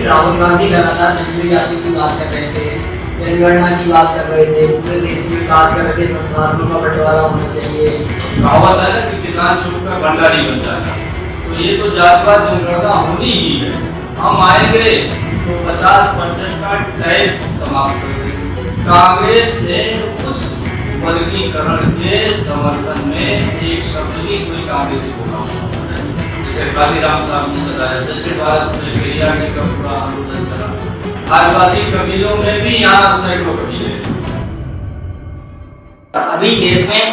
राहुल गांधी लगातार पिछड़ी जाति की बात कर रहे थे, जनगणना की बात कर रहे थे, पूरे देश में बात कर रहे थे संसाधनों का बंटवारा होना चाहिए। कहावत है ना कि किसान चुप कर भंडारी बन जाता। तो ये तो जातिवाद जनगणना होनी ही है। हम आएंगे तो 50% का टैक्स समाप्त कर देंगे। कांग्रेस ने उस वर्गीकरण के समर्थन में एक शब्द भी कोई कांग्रेसी बोला हुआ है। जैसे काशीराम साहब ने चलाया, दक्षिण भारत में बिरयानी का पूरा आंदोलन चला, आदिवासी कबीलों में भी यहाँ सैकड़ों कबीले। अभी देश में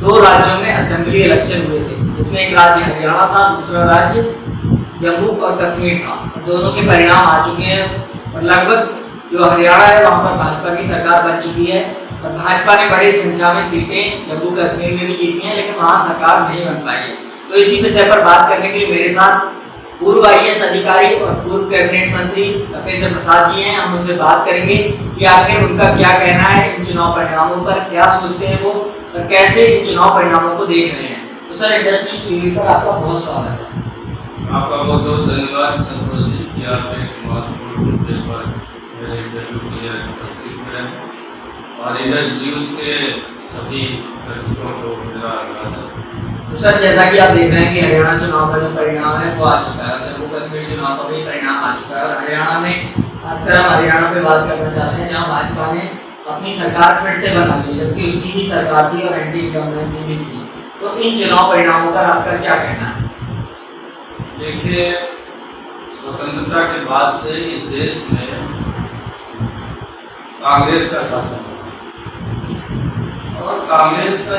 2 राज्यों में असेंबली इलेक्शन हुए थे, जिसमें एक राज्य हरियाणा था, दूसरा राज्य जम्मू और कश्मीर था। दोनों के परिणाम आ चुके हैं और लगभग जो हरियाणा है वहाँ पर भाजपा की सरकार बन चुकी है और भाजपा ने बड़ी संख्या में सीटें जम्मू कश्मीर में भी जीती हैं, लेकिन वहाँ सरकार नहीं बन पाई है। तो इसी विषय पर बात करने के लिए मेरे साथ पूर्व IAS अधिकारी और पूर्व कैबिनेट मंत्री तपेंद्र प्रसाद जी हैं। हम उनसे बात करेंगे कि आखिर उनका क्या कहना है इन चुनाव परिणामों पर, क्या सोचते हैं वो और कैसे इन चुनाव परिणामों को देख रहे हैं। तो सर, इंडस्ट्री टीवी पर आपका बहुत स्वागत है। आपका बहुत बहुत धन्यवाद संतोष जी कि आप एक महत्वपूर्ण मुद्दे पर मेरे इंटरव्यू के लिए उपस्थित हुए और इंडस न्यूज के सभी दर्शकों को मेरा अभिवादन। तो सर, जैसा कि आप देख रहे हैं कि हरियाणा चुनाव का जो परिणाम है वो आ चुका है, जम्मू कश्मीर चुनाव का भी परिणाम आ चुका है और हरियाणा में खासकर हम हरियाणा पे बात करना चाहते हैं जहाँ भाजपा ने अपनी सरकार फिर से बना ली, जबकि उसकी ही सरकार थी और एंटी इनकम्बेंसी भी थी। तो इन चुनाव परिणामों पर आपका क्या कहना है? देखिए, स्वतंत्रता के बाद से इस देश में कांग्रेस का शासन और कांग्रेस का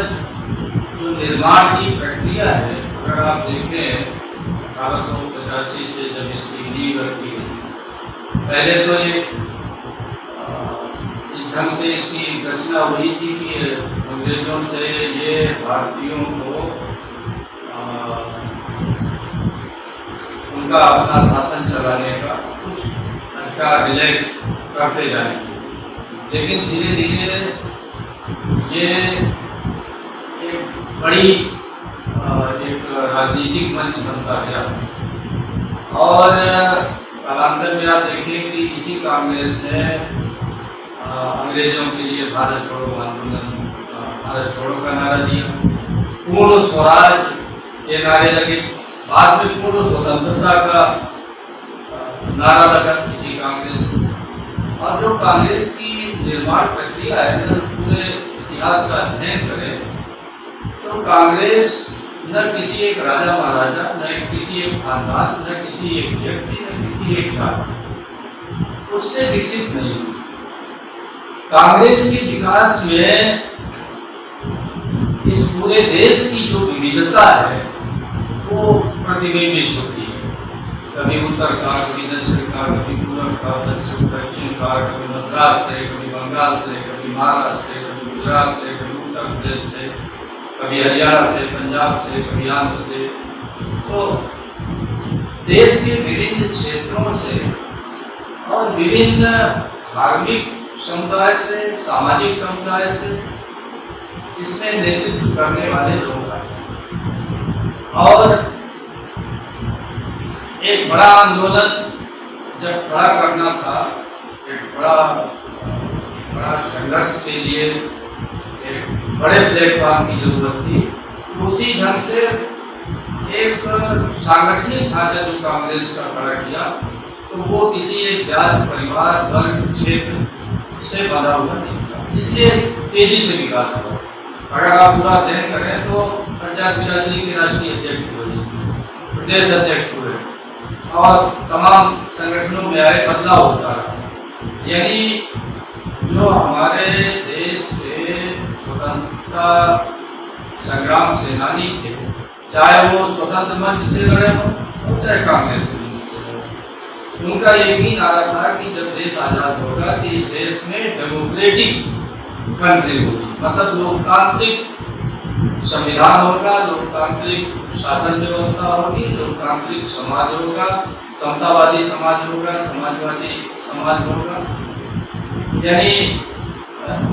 जो निर्माण की प्रक्रिया है, अगर आप देखें 1885 से जब इसकी नींव रखी गई, पहले तो एक इस ढंग से इसकी रचना हुई थी कि अंग्रेजों से ये भारतीयों को उनका अपना शासन चलाने का कुछ अधिकार रिलैक्स करते जाएंगे, लेकिन धीरे धीरे ये एक बड़ी एक राजनीतिक मंच बनता गया और कालांतर में आप देखें कि इसी कांग्रेस ने अंग्रेजों के लिए भारत छोड़ो आंदोलन, भारत छोड़ो का नारा दिया, पूर्ण स्वराज के नारे लगे, बाद में पूर्ण स्वतंत्रता का नारा लगा इसी कांग्रेस। और जो कांग्रेस की निर्माण प्रक्रिया है, पूरे इतिहास का अध्ययन करें तो कांग्रेस न किसी एक राजा महाराजा, न किसी एक खानदान, न किसी एक व्यक्ति, न किसी एक जाति उससे विकसित नहीं हुई। कांग्रेस के विकास में इस पूरे देश की जो विविधता है वो प्रतिबिंबित होती है। कभी उत्तर का, कभी दक्षिण का, कभी पूर्व का, दक्षिण का, कभी मद्रास से, कभी बंगाल से, कभी महाराष्ट्र से, कभी गुजरात से, कभी उत्तर प्रदेश से, कभी हरियाणा से, पंजाब से, कभी आंध्र से। तो देश के विभिन्न क्षेत्रों से और विभिन्न धार्मिक समुदाय से, सामाजिक समुदाय से इसमें नेतृत्व करने वाले लोग आए और एक बड़ा आंदोलन जब खड़ा करना था, एक बड़ा संघर्ष के लिए एक बड़े प्लेटफॉर्म की जरूरत थी। तो उसी ढंग से एक सांगठनिक ढांचा जो कांग्रेस का खड़ा किया, तो वो किसी एक जात, परिवार, वर्ग, क्षेत्र से बना हुआ नहीं था, इसलिए तेजी से विकास हुआ। अगर आप पूरा अध्ययन करें तो पंजाब बिरादरी के राष्ट्रीय अध्यक्ष हुए, प्रदेश अध्यक्ष हुए और तमाम संगठनों में आए, बदलाव होता रहा। यानी जो हमारे देश के स्वतंत्रता संग्राम सेनानी थे, चाहे वो स्वतंत्र मंच से लड़े हों और चाहे कांग्रेस के मंच से लड़े, उनका एक ही नारा था कि जब देश आज़ाद होगा कि इस देश में डेमोक्रेटिक कंट्री होगी, मतलब लोकतांत्रिक संविधान होगा, लोकतांत्रिक शासन व्यवस्था होगी, लोकतांत्रिक समाज होगा, समतावादी समाज होगा, समाजवादी समाज होगा। यानी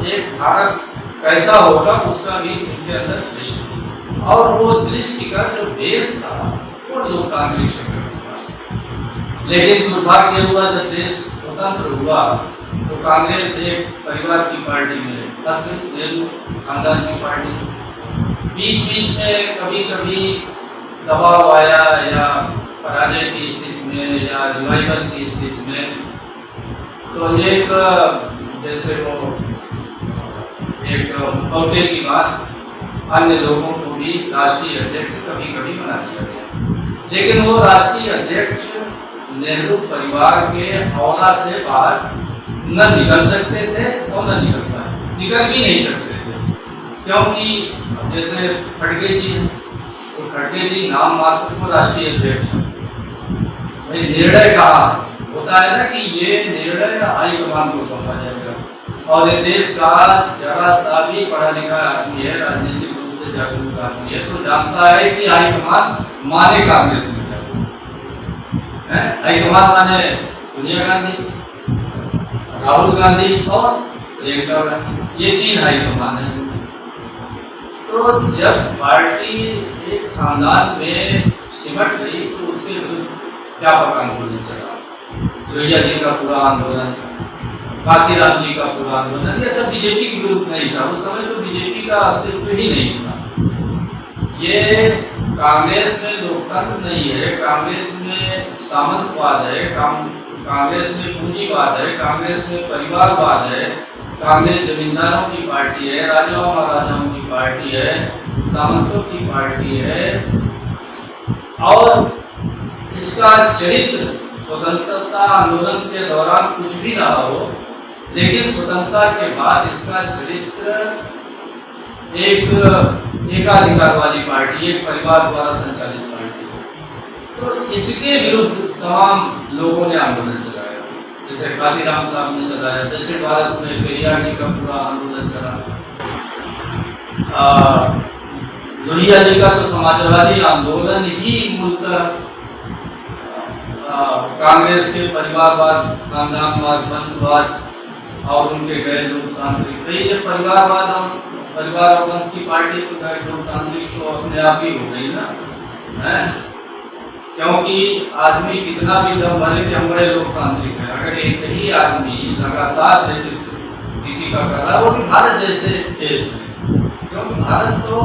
एक भारत कैसा होगा उसका भी उनके अंदर दृष्टि थी और वो दृष्टि का जो बेस था वो लोकतांत्रिक संगठन था। लेकिन दुर्भाग्य हुआ जब देश स्वतंत्र हुआ तो कांग्रेस एक परिवार की पार्टी में बस नेहरू खानदान की पार्टी, बीच बीच में कभी कभी दबाव आया या पराजय की स्थिति में या रिवाइवल की स्थिति में, तो एक जैसे वो एक मुखौटे की बात अन्य लोगों को भी राष्ट्रीय अध्यक्ष कभी कभी बना दिया गया। लेकिन वो राष्ट्रीय अध्यक्ष नेहरू परिवार के औला से बाहर न निकल सकते थे और न निकल भी नहीं सकते थे, क्योंकि जैसे खड़गे जी, तो खड़गे जी नाम मात्र को राष्ट्रीय अध्यक्ष, भाई निर्णय कहाँ होता है ना कि ये निर्णय हाईकमान को सौंपा जाएगा, और ये देश का जरा सा भी पढ़ा लिखा आदमी है, राजनीतिक रूप से जागरूक आदमी है, तो जानता है कि हाईकमान माने कांग्रेस में है। हाईकमान माने सोनिया गांधी, राहुल गांधी और प्रियंका गांधी, ये तीन हाईकमान है। तो जब पार्टी एक खानदान में सिमट गई तो उसके विरुद्ध व्यापक आंदोलन चला, लोहिया जी का पूरा आंदोलन, काशीराम जी का पूरा आंदोलन, ये सब बीजेपी के विरुद्ध नहीं था। उस समय तो बीजेपी का अस्तित्व ही नहीं था। ये कांग्रेस में लोकतंत्र नहीं है, कांग्रेस में सामंतवाद है, कांग्रेस में पूंजीवाद है, कांग्रेस में परिवारवाद है, कांग्रेस जमींदारों की पार्टी है, राजाओं महाराजाओं की पार्टी है, सामंतों की पार्टी है। और इसका चरित्र स्वतंत्रता आंदोलन के दौरान कुछ भी रहा हो, लेकिन स्वतंत्रता के बाद इसका चरित्र एक एकाधिकार वाली पार्टी, एक परिवार द्वारा संचालित पार्टी। तो इसके विरुद्ध तमाम लोगों ने आंदोलन चलाया, जैसे काशीराम साहब ने चलाया, दक्षिण भारत में पेरियार जी का पूरा आंदोलन चला, लोहिया जी का तो समाजवादी आंदोलन ही मूलतः कांग्रेस के परिवारवाद, खानदानवाद, वंशवाद और उनके गैर लोकतांत्रिक, तो ये परिवारवाद और परिवार और वंश की पार्टी तो गैर लोकतांत्रिक तो अपने आप ही हो गई ना, है? क्योंकि आदमी कितना भी दम भरे कि हम बड़े लोकतांत्रिक हैं, अगर एक ही आदमी लगातार नेतृत्व किसी का कर रहा है, वो भी भारत जैसे देश में, क्योंकि भारत तो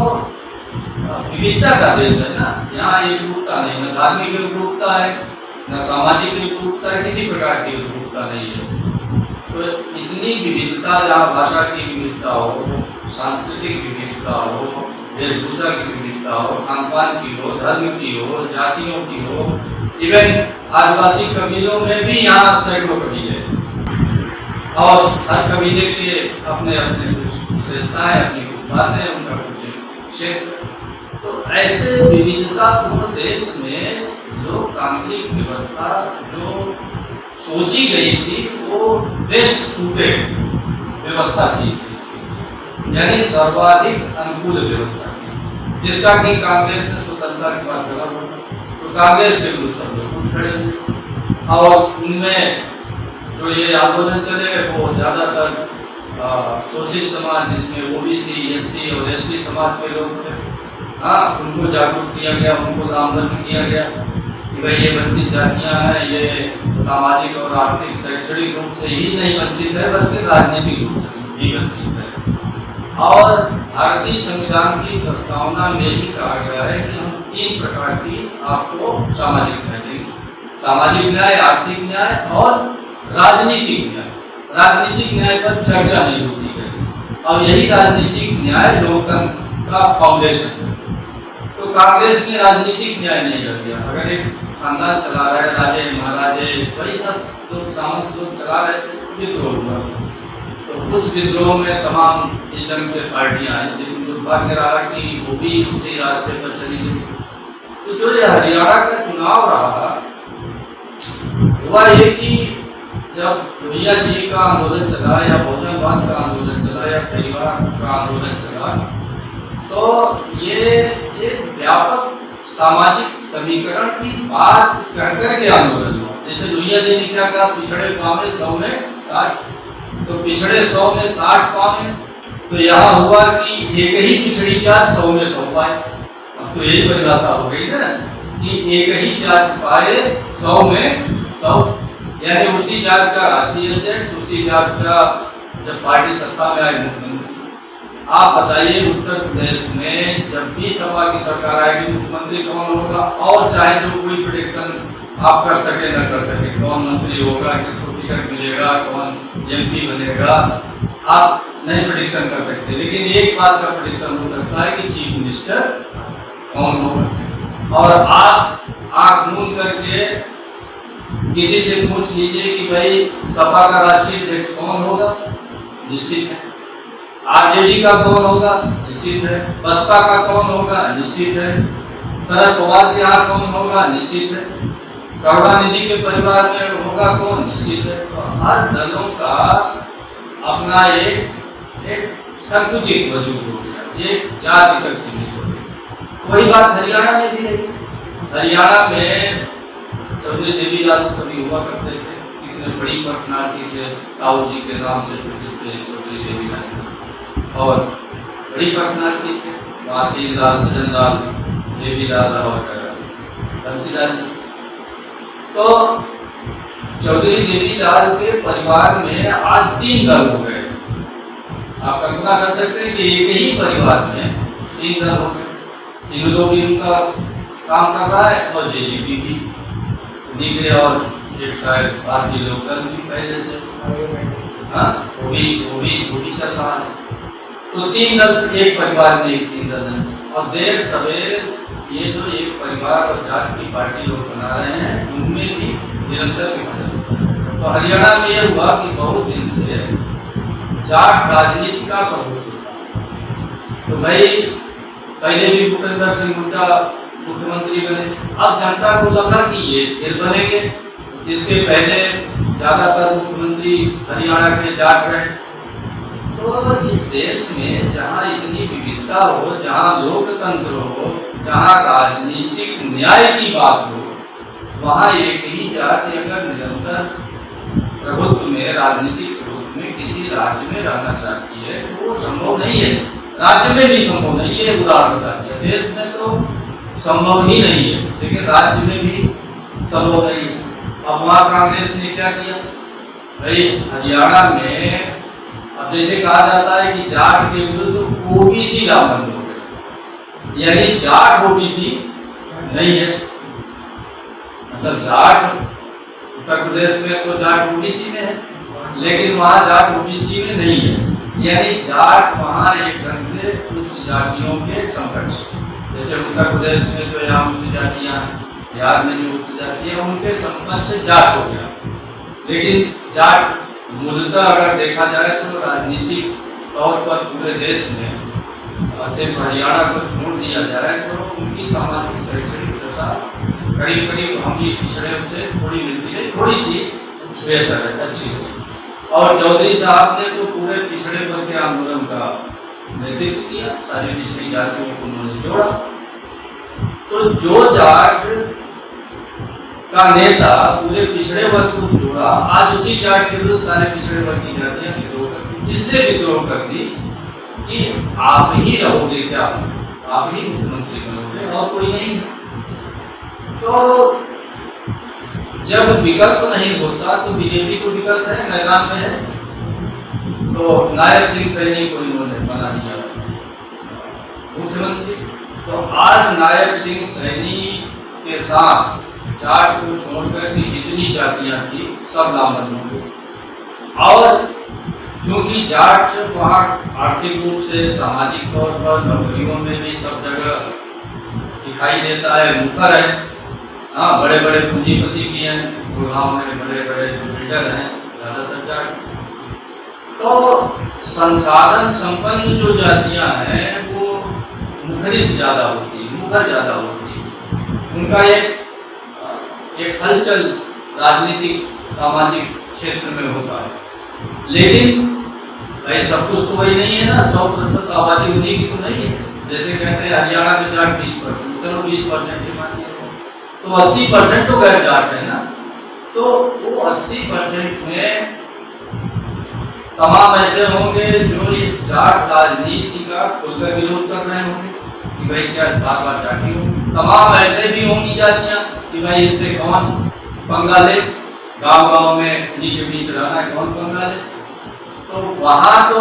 विविधता का देश है ना, यहाँ एकरूपता नहीं, न धार्मिक एकरूपता है, न सामाजिक एकरूपता है, किसी प्रकार की एकरूपता नहीं है। तो इतनी विविधता, जहाँ भाषा की विविधता हो, सांस्कृतिक विविधता हो, वेशभूषा की विविधता हो, खानपान की हो, धर्म की हो, जातियों की हो, इवन आदिवासी कबीलों में भी यहाँ सैकड़ों कबीले, और हर कबीले के अपने अपने कुछ विशेषताएं, अपनी कुछ बातें, उनका कुछ क्षेत्र। तो ऐसे विविधतापूर्ण देश में लोकतांत्रिक व्यवस्था जो सोची गई थी वो बेस्ट सूटेड व्यवस्था थी, यानी सर्वाधिक अनुकूल व्यवस्था थी, जिसका कि कांग्रेस ने स्वतंत्रता के बाद गला घोटा। तो कांग्रेस के विरुद्ध सब लोग उठ खड़े, और उनमें जो ये आंदोलन चले वो ज़्यादातर शोषित समाज, जिसमें ओबीसी, एससी और एसटी समाज के लोग थे, हाँ, उनको जागरूक किया गया, उनको नामजद किया गया कि भाई ये वंचित जातियाँ हैं, ये सामाजिक और आर्थिक शैक्षणिक रूप से ही नहीं वंचित है, बल्कि राजनीतिक रूप से भी वंचित है। और भारतीय संविधान की प्रस्तावना में ही कहा गया है कि हम 3 प्रकार की आपको सामाजिक न्याय देंगे, सामाजिक न्याय, आर्थिक न्याय और राजनीतिक न्याय। राजनीतिक न्याय पर चर्चा नहीं होती है, और यही राजनीतिक न्याय लोकतंत्र का फाउंडेशन है। तो कांग्रेस ने राजनीतिक न्याय नहीं कर दिया। अगर एक खानदान चला रहा है, राजे महाराजे, वही सब लोग सामंत लोग चला रहे थे, विद्रोह हुआ, तो उस विद्रोह में तमाम इस ढंग से पार्टियां आई, लेकिन दुर्भाग्य रहा कि वो भी उसी रास्ते पर चली गई। तो जो ये हरियाणा का चुनाव रहा, हुआ ये कि जब लोहिया जी का आंदोलन चला, या बहुजनवाद का आंदोलन चला, या परिवार का आंदोलन चला, तो ये एक व्यापक सामाजिक समीकरण की बात कहकर के आंदोलन हुआ। जैसे लोहिया जी ने क्या कहा, पिछड़े पावे 100 में 60, तो पिछड़े 100 में 60 पावे, तो यहाँ हुआ कि एक ही पिछड़ी जात 100 में 100 पाए। अब तो यही परिभाषा हो गई ना कि एक ही जात पाए 100 में सब यानी उसी जात का राष्ट्रीय अध्यक्ष, उसी जात का जब पार्टी सत्ता में आई मुख्यमंत्री। आप बताइए उत्तर प्रदेश में जब भी सपा की सरकार आएगी मुख्यमंत्री कौन होगा? और चाहे जो कोई प्रेडिक्शन आप कर सके न कर सके, कौन मंत्री होगा, किसको टिकट मिलेगा, कौन एमपी बनेगा, आप नहीं प्रेडिक्शन कर सकते। लेकिन एक बात का प्रेडिक्शन हो सकता है कि चीफ मिनिस्टर कौन होगा। और आप आंख मूंद करके किसी से पूछ लीजिए कि भाई सपा का राष्ट्रीय अध्यक्ष कौन होगा, निश्चित है। आरजेडी का कौन होगा, निश्चित है। बसपा का कौन होगा, निश्चित है। शरद पवार के यहाँ कौन होगा, निश्चित है। करुणानिधि के परिवार में होगा कौन, निश्चित है। तो हर दलों का अपना एक संकुचित वजूद हो गया, एक जाति तक सीमित हो गई। वही बात हरियाणा में भी रही। हरियाणा में चौधरी देवीलाल कभी हुआ करते थे, कितने बड़ी पर्सनालिटी थे, ताऊ जी के नाम से प्रसिद्ध थे चौधरी देवीलाल, और बड़ी पर्सनालिटी थे तीनलाल, भजनलाल, देवीलाल और बंसीलाल। तो चौधरी देवीलाल के परिवार में आज 3 दल हो गए। आप कल्पना कर सकते हैं कि एक ही परिवार में 3 दल हो गए। इनको भी उनका काम कर रहा है और जेजेपी भी निकले, और एक शायद भारतीय लोकदल भी पहले से वो भी चल रहा है। तो 3 दल एक परिवार में, 3 दल हैं। और देर सवेर ये जो एक परिवार और जात की पार्टी लोग बना रहे हैं, उनमें भी निरंतर विभाजन। तो हरियाणा में ये हुआ कि बहुत दिन से जाट राजनीति का प्रभुत्व था। तो भाई पहले भी भूपेंद्र सिंह हुड्डा मुख्यमंत्री बने, अब जनता को लगा कि ये फिर बनेंगे। इसके पहले ज्यादातर मुख्यमंत्री हरियाणा के जाट रहे। तो इस देश में जहाँ इतनी विविधता हो, जहाँ लोकतंत्र हो, जहाँ राजनीतिक न्याय की बात हो, वहाँ एक ही जाति अगर निरंतर प्रभुत्व में, राजनीतिक प्रभुत्व में किसी राज्य में रहना चाहती है तो वो संभव नहीं है। राज्य में भी संभव नहीं है, उदाहरण बता दिया। देश में तो संभव ही नहीं है, लेकिन राज्य में भी संभव नहीं है। अब वहाँ कांग्रेस ने क्या किया? भाई हरियाणा में अब जैसे कहा जाता है कि जाट के विरुद्ध ओबीसी का बंद हो गया, यानी जाट ओबीसी नहीं है। मतलब जाट उत्तर प्रदेश में तो जाट ओबीसी में है, लेकिन वहाँ जाट ओबीसी में नहीं है। यानी जाट वहाँ एक ढंग से उच्च जातियों के समकक्ष, जैसे उत्तर प्रदेश में जो यहाँ उच्च जातियाँ, बिहार में जो उच्च जाति है, उनके समकक्ष जाट हो गया। लेकिन जाट मूलतः अगर देखा जाए तो राजनीतिक तौर पर पूरे देश में, सिर्फ हरियाणा को छोड़ दिया जाए तो उनकी सामाजिक शैक्षणिक दशा करीब करीब हम ही पिछड़े से थोड़ी मिलती है, थोड़ी सी बेहतर है, अच्छी हुई। और चौधरी साहब ने तो पूरे पिछड़े वर्ग के आंदोलन का नेतृत्व किया, सारी पिछड़ी जातियों को उन्होंने जोड़ा। तो जो जाट का नेता पूरे पिछड़े वर्ग को जोड़ा, आज उसी जाट के विरुद्ध सारे पिछड़े वर्ग की जातियां विद्रोह कर दी। इसलिए विद्रोह कर दी कि आप ही रहोगे क्या, आप ही मुख्यमंत्री बनोगे और कोई नहीं। तो जब विकल्प नहीं होता तो बीजेपी को विकल्प है, मैदान में है। तो नायब सिंह सैनी को इन्होंने बना दिया मुख्यमंत्री। तो आज नायब सिंह सैनी के साथ जाट को छोड़कर की जितनी जातियां थी सब लामबंद हो गई। और चूंकि जाट वहाँ आर्थिक रूप से, सामाजिक तौर पर, नौकरियों में भी सब जगह दिखाई देता है, मुखर है। हाँ, बड़े बड़े पूंजीपति भी हैं गुड़गांव में, बड़े बड़े जो बिल्डर हैं ज़्यादातर जाट। तो संसाधन संपन्न जो जातियां हैं वो मुखरित ज़्यादा होती है, मुखर ज़्यादा होती है। उनका एक हलचल राजनीतिक सामाजिक क्षेत्र में होता है। लेकिन भाई सब कुछ तो वही नहीं है ना, 100% आबादी उन्हीं की तो नहीं है। जैसे कहते हैं हरियाणा में जाट 20%, चलो 20% ही मान लिया, तो 80% तो गैर जाट है ना। तो वो 80% में तमाम ऐसे होंगे जो इस जाट राजनीति का खुलकर विरोध कर रहे होंगे कि भाई क्या बार बार जाटी हो। तमाम ऐसे भी होंगी जातियां कि भाई इनसे कौन पंगा ले, गांव-गांव में इन्हीं के बीच रहना है, कौन पंगा ले? तो वहाँ तो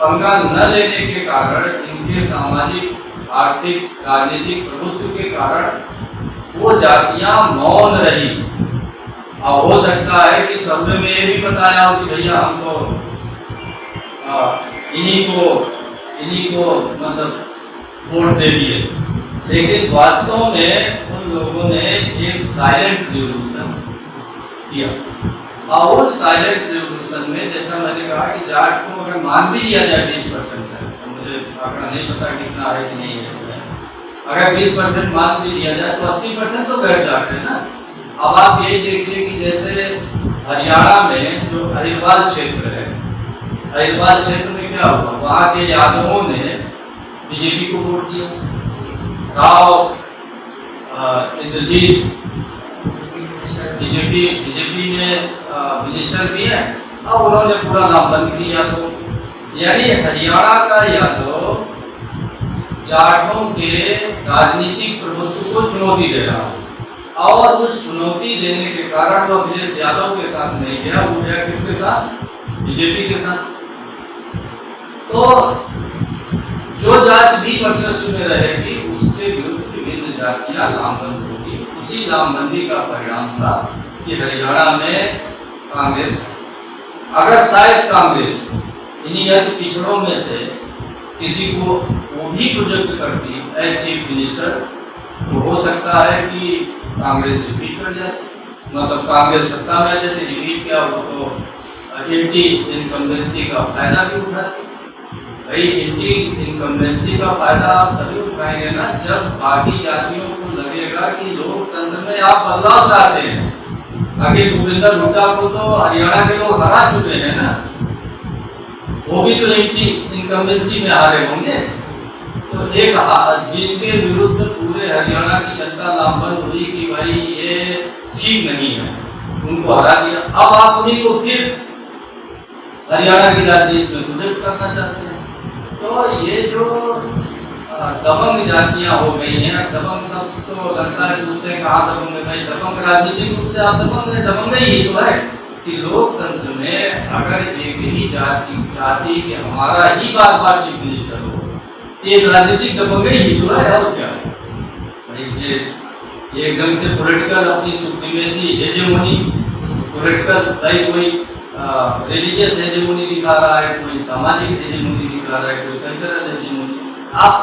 पंगा न लेने के कारण, इनके सामाजिक, आर्थिक, राजनीतिक प्रभुत्व के कारण वो जातियां मौन रही। और हो सकता है कि सर्वे में ये भी बताया हो कि भैया हम तो इन्हीं को मतलब वोट दे दिए, लेकिन वास्तव में उन लोगों ने एक साइलेंट रिवॉल्यूशन किया। और उस साइलेंट रिवॉल्यूशन में जैसा मैंने कहा कि जाट को अगर मान भी लिया जाए 20% है, तो मुझे आंकड़ा नहीं पता कितना है कि नहीं है, अगर 20% मान भी लिया जाए तो 80% तो गैर जाट है ना। अब आप यही देखिए कि जैसे हरियाणा में जो अहिरवाल क्षेत्र है, अहिरवाल क्षेत्र में क्या हुआ, वहाँ के यादवों ने बीजेपी को वोट दिया, राव इंद्रजीत बीजेपी में मिनिस्टर भी है और उन्होंने पूरा नाम बंद किया। तो यानी हरियाणा का यादव जाटों के राजनीतिक प्रभुत्व को चुनौती दे रहा है, और उस चुनौती देने के कारण वो अखिलेश यादव के साथ नहीं गया, वो गया किसके साथ? बीजेपी के साथ। तो जो जात भी वर्चस्व में रहेगी उसके विरुद्ध विभिन्न जातियां लामबंद होगी। उसी लामबंदी का परिणाम था कि हरियाणा में कांग्रेस, अगर शायद कांग्रेस इन्हीं यदि पिछड़ों में से किसी को वो भी प्रोजेक्ट करती एज चीफ मिनिस्टर, तो हो सकता है कि कांग्रेस रिपीट कर जाती, मतलब कांग्रेस सत्ता में आ जाती। रिपीट क्या हो तो एंटी इनकम्बेंसी का फायदा भी उठाती। भाई एंटी इनकम्बेंसी का फायदा आप तभी उठाएंगे ना जब बाकी जातियों को लगेगा कि लोकतंत्र में आप बदलाव चाहते हैं। आखिर भूपेंद्र हुड्डा को तो हरियाणा के लोग हरा चुके हैं ना, वो भी तो एंटी इनकम्बेंसी में हारे होंगे। तो एक जिनके विरुद्ध पूरे हरियाणा की जनता लामबंद हुई कि भाई ये ठीक नहीं है, उनको हरा दिया। अब आप उन्हीं को फिर हरियाणा की राजनीति में प्रोजेक्ट करना चाहते हैं। तो ये जो दबंग जातियां हो गई हैं, दबंग सब तो लगता है बोलते हैं कहाँ दबंग है भाई, दबंग राजनीतिक रूप से आप दबंग है, दबंग ही तो है कि लोकतंत्र में अगर एक ही जाति चाहती कि हमारा ही बार बार चीफ मिनिस्टर हो, एक राजनीतिक दबंग ही तो है, और क्या भाई। ये एकदम से पॉलिटिकल अपनी सुप्रीमेसी, हेजेमोनी, पॉलिटिकल भाई कोई रिलीजियस हेजेमोनी दिखा रहा है, कोई सामाजिक हेजेमोनी दिखा रहा है, कोई कल्चरल हेजेमोनी। आप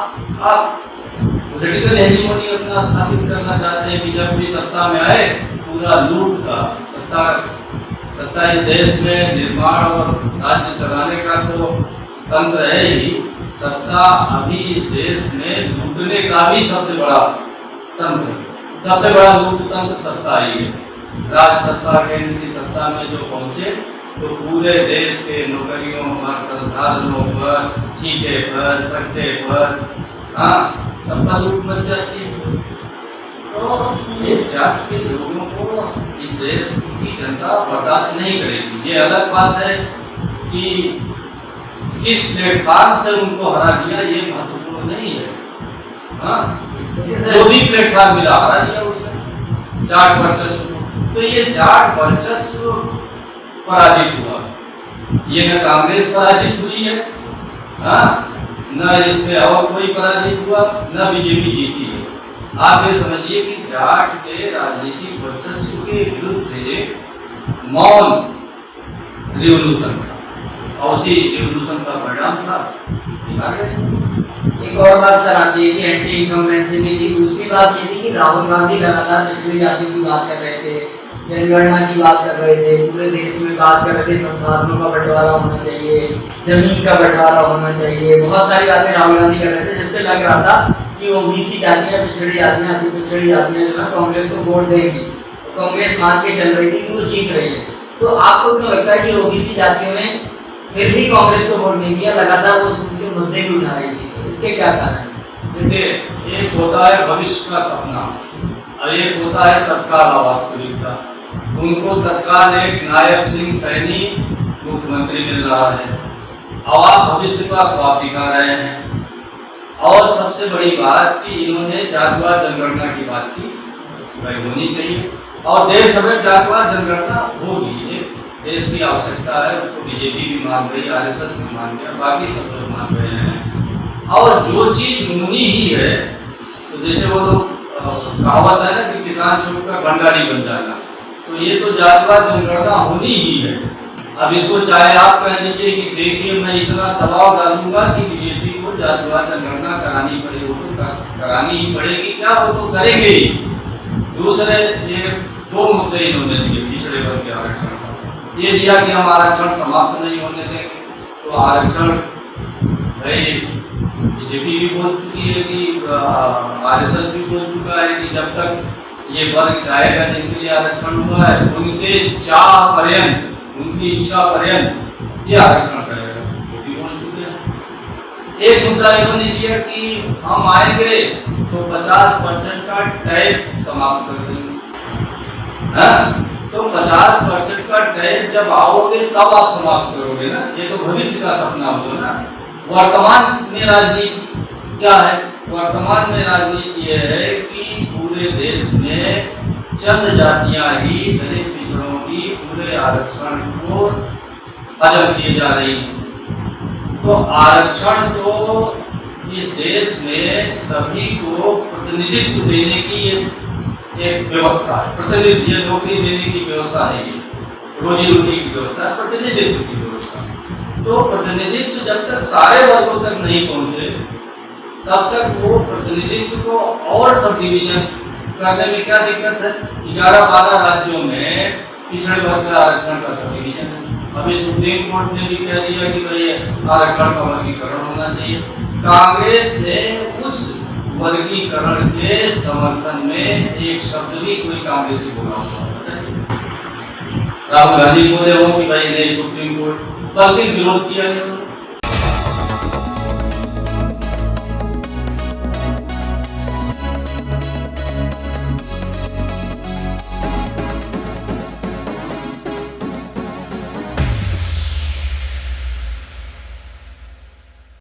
पॉलिटिकल हेजेमोनी अपना स्थापित करना चाहते हैं कि जब भी सत्ता में आए पूरा लूट का सत्ता इस देश में निर्माण और राज्य चलाने का तो तंत्र है ही, सत्ता अभी इस देश में लूटने का भी सबसे बड़ा तंत्र, सबसे बड़ा लूट तंत्र सत्ता ही है। राज्य सत्ता केंद्र की सत्ता में जो पहुंचे तो पूरे देश के नौकरियों पर, संसाधनों पर, ठीके पर, पट्टे पर, हाँ, सबका लूट मच जाती है। तो एक जात के लोगों को इस देश की जनता बर्दाश्त नहीं करेगी। ये अलग बात है कि किस प्लेटफॉर्म से उनको हरा दिया, ये महत्वपूर्ण नहीं है। हाँ, जो भी प्लेटफॉर्म मिला हरा दिया उसने जाट वर्चस्व। तो ये जाट वर्चस्व पराजित हुआ, ये न कांग्रेस पराजित हुई है, हाँ, न इसमें और कोई पराजित हुआ, न बीजेपी जीती है। आप ये समझिए कि जाट के राजनीतिक वर्चस्व के विरुद्ध मौन रिवॉल्यूशन था, और उसी रिवॉल्यूशन का परिणाम था। एक और बात सर आती है कि एंटी इनकम्बेंसी भी थी। दूसरी बात ये थी कि राहुल गांधी लगातार पिछड़ी जातियों की बात कर रहे थे, जनगणना की बात कर रहे थे, पूरे देश में बात कर रहे थे संसाधनों का बंटवारा होना चाहिए, जमीन का बंटवारा होना चाहिए, बहुत सारी बातें राहुल गांधी कर रहे थे, जिससे लग रहा था कि ओबीसी जातियां, पिछड़ी जातियां, अति पिछड़ी जातियां जो है कांग्रेस को वोट देंगी। कांग्रेस मान के चल रही थी कि वो जीत रही है। तो आपको क्यों लगता है कि ओबीसी जातियों ने फिर भी कांग्रेस को वोट नहीं दिया, लगातार वो उनके मुद्दे भी उठा रही थी? तो इसके क्या कारण है? देखिए, एक होता है भविष्य का सपना और एक होता है तत्काल वास्तविकता। उनको तत्काल एक नायब सिंह सैनी मुख्यमंत्री मिल रहा है और आप भविष्य का ख्वाब दिखा रहे हैं। और सबसे बड़ी बात कि इन्होंने जातिवार जनगणना की बात की, वही होनी चाहिए। और देश समेत जातिवार जनगणना होगी, ये देश की आवश्यकता है, उसको बीजेपी भी मान रही है, आरएसएस भी मान रही है, बाकी सब लोग मान रहे हैं। और जो चीज होनी ही है, तो जैसे वो लोग कहावत है ना कि किसान छुप कर भंडारी बन जाना, तो ये तो जातिवार जनगणना होनी ही है। अब इसको चाहे आप कह दीजिए कि देखिए मैं इतना दबाव डालूंगा कि बीजेपी को जातिवार जनगणना करानी पड़ेगी, वो तो करानी ही पड़ेगी, क्या वो तो करेंगे ही। दूसरे ये दो मुद्दे इन्होंने दिए पिछड़े वर्ग के आरक्षण का। ये दिया कि हम आरक्षण समाप्त नहीं होने देंगे, तो आरक्षण भाई बीजेपी भी बोल चुकी है कि आरएसएस भी बोल चुका है कि जब तक ये वर्ग चाहेगा जिनके लिए आरक्षण हुआ है उनके चाह पर्यंत, उनकी इच्छा पर्यंत ये आरक्षण करेगा, वो भी बोल चुके हैं। एक मुद्दा इन्होंने दिया कि हम आएंगे तो 50% का टैक्स समाप्त कर देंगे। तो 50% का टैक्स जब आओगे तब आप समाप्त करोगे ना, ये तो भविष्य का सपना होगा ना। वर्तमान में राजनीति क्या है? वर्तमान में राजनीति ये है कि पूरे देश में चंद जातियां ही दलित पिछड़ों की पूरे आरक्षण को हजम किए जा रही हैं। तो आरक्षण तो इस देश में सभी को प्रतिनिधित्व देने की एक व्यवस्था है, प्रतिनिधि ये नौकरी देने की व्यवस्था नहीं है, रोजी रोटी की व्यवस्था, प्रतिनिधित्व की व्यवस्था। तो प्रतिनिधित्व जब तक सारे वर्गों तक नहीं पहुंचे तब तक वो प्रतिनिधित्व को और सब डिवीजन करने में क्या दिक्कत है? 11-12 राज्यों में पिछड़े वर्ग का आरक्षण का सब डिवीजन है। अभी सुप्रीम कोर्ट ने भी कह दिया कि भाई आरक्षण का वर्गीकरण होना चाहिए। कांग्रेस ने उस वर्गीकरण के समर्थन में एक शब्द भी कोई कांग्रेसी बोला होता है? राहुल गांधी बोले हो कि भाई नहीं सुप्रीम कोर्ट, बल्कि विरोध किया इन्होंने।